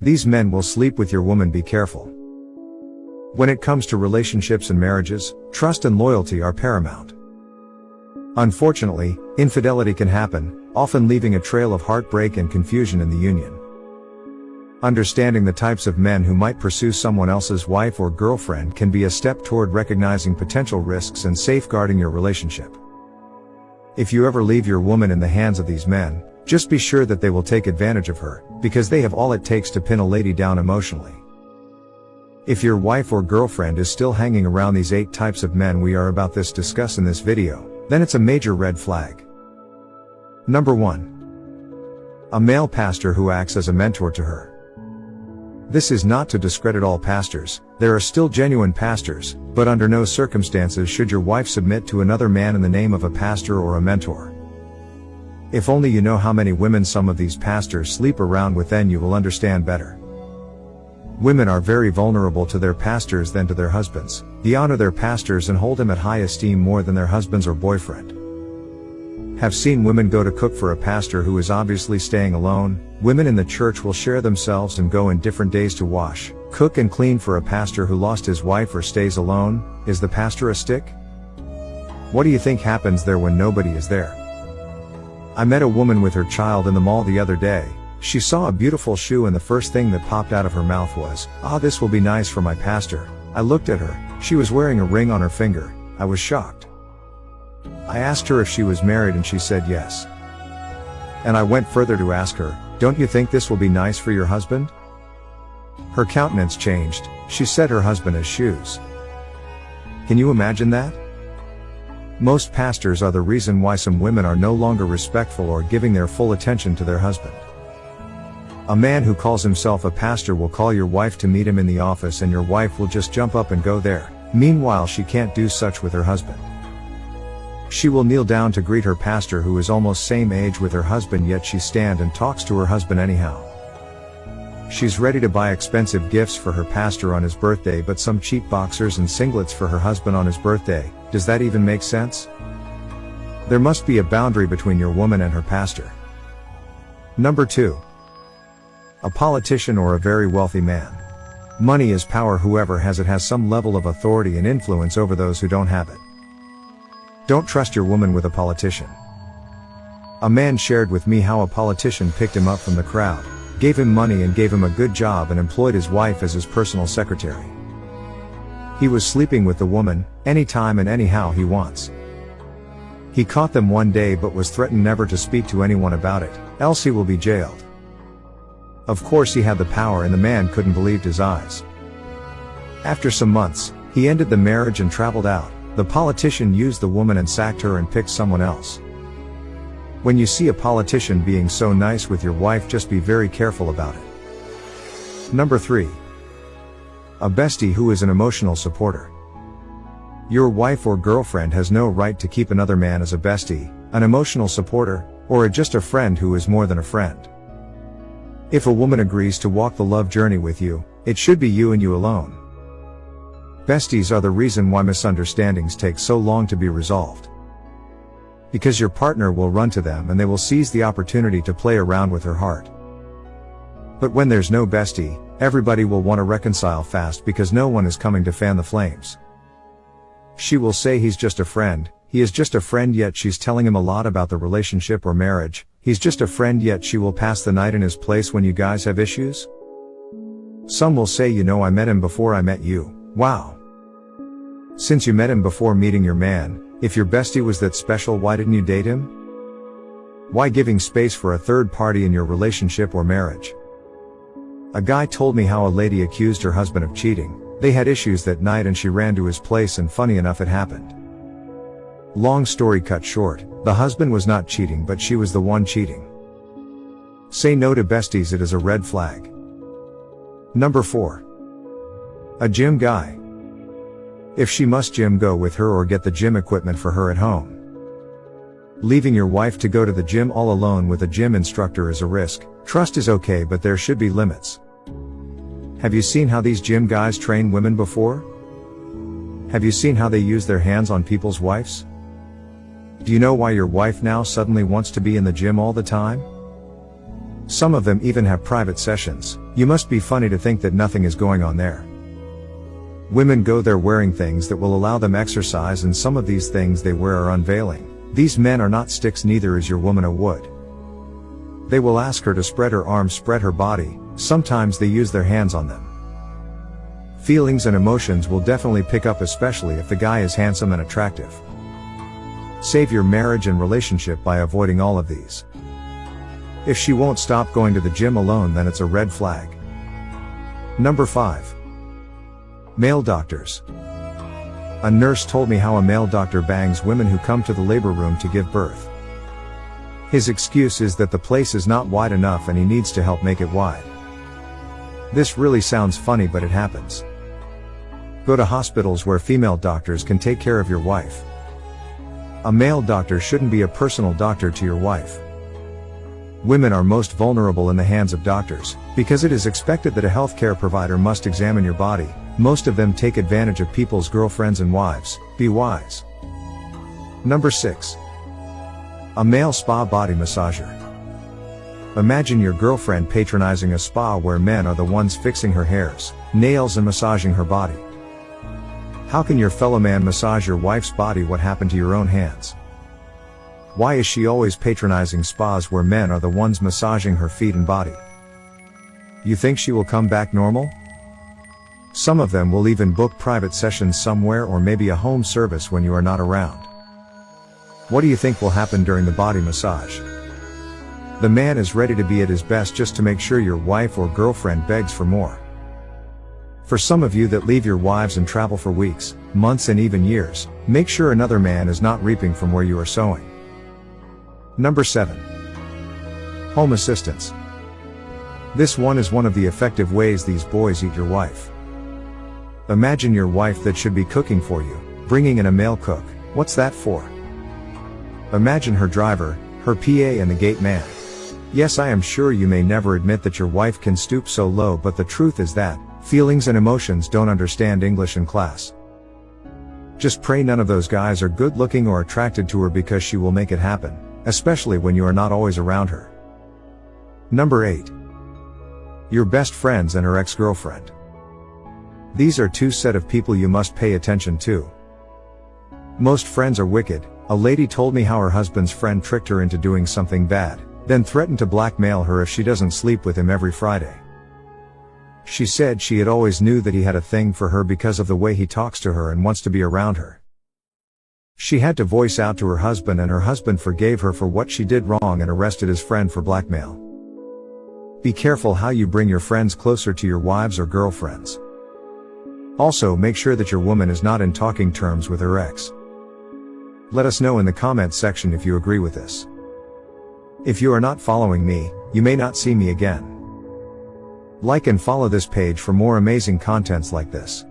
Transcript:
These men will sleep with your woman, be careful. When it comes to relationships and marriages, trust and loyalty are paramount. Unfortunately, infidelity can happen, often leaving a trail of heartbreak and confusion in the union. Understanding the types of men who might pursue someone else's wife or girlfriend can be a step toward recognizing potential risks and safeguarding your relationship. If you ever leave your woman in the hands of these men, just be sure that they will take advantage of her, because they have all it takes to pin a lady down emotionally. If your wife or girlfriend is still hanging around these 8 types of men we are about to discuss in this video, then it's a major red flag. Number 1. A male pastor who acts as a mentor to her. This is not to discredit all pastors, there are still genuine pastors, but under no circumstances should your wife submit to another man in the name of a pastor or a mentor. If only you know how many women some of these pastors sleep around with, then you will understand better. Women are very vulnerable to their pastors than to their husbands. They honor their pastors and hold him at high esteem more than their husbands or boyfriend. Have seen women go to cook for a pastor who is obviously staying alone. Women in the church will share themselves and go in different days to wash, cook and clean for a pastor who lost his wife or stays alone. Is the pastor a stick? What do you think happens there when nobody is there? I met a woman with her child in the mall the other day. She saw a beautiful shoe and the first thing that popped out of her mouth was, "This will be nice for my pastor." I looked at her. She was wearing a ring on her finger. I was shocked. I asked her if she was married and she said yes. And I went further to ask her, "Don't you think this will be nice for your husband?" Her countenance changed. She said her husband has shoes. Can you imagine that? Most pastors are the reason why some women are no longer respectful or giving their full attention to their husband. A man who calls himself a pastor will call your wife to meet him in the office and your wife will just jump up and go there. Meanwhile, she can't do such with her husband. She will kneel down to greet her pastor who is almost same age with her husband, yet she stand and talks to her husband anyhow. She's ready to buy expensive gifts for her pastor on his birthday but some cheap boxers and singlets for her husband on his birthday. Does that even make sense? There must be a boundary between your woman and her pastor. Number 2. A politician or a very wealthy man. Money is power. Whoever has it has some level of authority and influence over those who don't have it. Don't trust your woman with a politician. A man shared with me how a politician picked him up from the crowd, gave him money and gave him a good job and employed his wife as his personal secretary. He was sleeping with the woman, anytime and anyhow he wants. He caught them one day but was threatened never to speak to anyone about it, else he will be jailed. Of course he had the power and the man couldn't believe his eyes. After some months, he ended the marriage and traveled out. The politician used the woman and sacked her and picked someone else. When you see a politician being so nice with your wife, just be very careful about it. Number 3. A bestie who is an emotional supporter. Your wife or girlfriend has no right to keep another man as a bestie, an emotional supporter, or just a friend who is more than a friend. If a woman agrees to walk the love journey with you, it should be you and you alone. Besties are the reason why misunderstandings take so long to be resolved. Because your partner will run to them and they will seize the opportunity to play around with her heart. But when there's no bestie, everybody will want to reconcile fast because no one is coming to fan the flames. She will say he's just a friend, he is just a friend, yet she's telling him a lot about the relationship or marriage. He's just a friend, yet she will pass the night in his place when you guys have issues. Some will say, I met him before I met you. Wow. Since you met him before meeting your man, if your bestie was that special, why didn't you date him? Why giving space for a third party in your relationship or marriage? A guy told me how a lady accused her husband of cheating. They had issues that night and she ran to his place, and funny enough it happened. Long story cut short, the husband was not cheating but she was the one cheating. Say no to besties, it is a red flag. Number 4. A gym guy. If she must gym, go with her or get the gym equipment for her at home. Leaving your wife to go to the gym all alone with a gym instructor is a risk. Trust is okay, but there should be limits. Have you seen how these gym guys train women before? Have you seen how they use their hands on people's wives? Do you know why your wife now suddenly wants to be in the gym all the time? Some of them even have private sessions. You must be funny to think that nothing is going on there. Women go there wearing things that will allow them exercise, and some of these things they wear are unveiling. These men are not sticks, neither is your woman a wood. They will ask her to spread her arms, spread her body, sometimes they use their hands on them. Feelings and emotions will definitely pick up, especially if the guy is handsome and attractive. Save your marriage and relationship by avoiding all of these. If she won't stop going to the gym alone, then it's a red flag. Number 5. Male doctors. A nurse told me how a male doctor bangs women who come to the labor room to give birth. His excuse is that the place is not wide enough and he needs to help make it wide. This really sounds funny, but it happens. Go to hospitals where female doctors can take care of your wife. A male doctor shouldn't be a personal doctor to your wife. Women are most vulnerable in the hands of doctors, because it is expected that a healthcare provider must examine your body. Most of them take advantage of people's girlfriends and wives. Be wise. Number 6. A male spa body massager. Imagine your girlfriend patronizing a spa where men are the ones fixing her hairs, nails and massaging her body. How can your fellow man massage your wife's body? What happened to your own hands? Why is she always patronizing spas where men are the ones massaging her feet and body? You think she will come back normal? Some of them will even book private sessions somewhere, or maybe a home service when you are not around. What do you think will happen during the body massage? The man is ready to be at his best just to make sure your wife or girlfriend begs for more. For some of you that leave your wives and travel for weeks, months and even years, make sure another man is not reaping from where you are sowing. Number 7. Home assistants. This one is one of the effective ways these boys eat your wife. Imagine your wife that should be cooking for you, bringing in a male cook. What's that for? Imagine her driver, her PA and the gate man. Yes, I am sure you may never admit that your wife can stoop so low, but the truth is that feelings and emotions don't understand English in class. Just pray none of those guys are good looking or attracted to her, because she will make it happen, especially when you are not always around her. Number 8. Your best friends and her ex-girlfriend. These are two set of people you must pay attention to. Most friends are wicked. A lady told me how her husband's friend tricked her into doing something bad, then threatened to blackmail her if she doesn't sleep with him every Friday. She said she had always knew that he had a thing for her because of the way he talks to her and wants to be around her. She had to voice out to her husband, and her husband forgave her for what she did wrong and arrested his friend for blackmail. Be careful how you bring your friends closer to your wives or girlfriends. Also, make sure that your woman is not in talking terms with her ex. Let us know in the comments section if you agree with this. If you are not following me, you may not see me again. Like and follow this page for more amazing contents like this.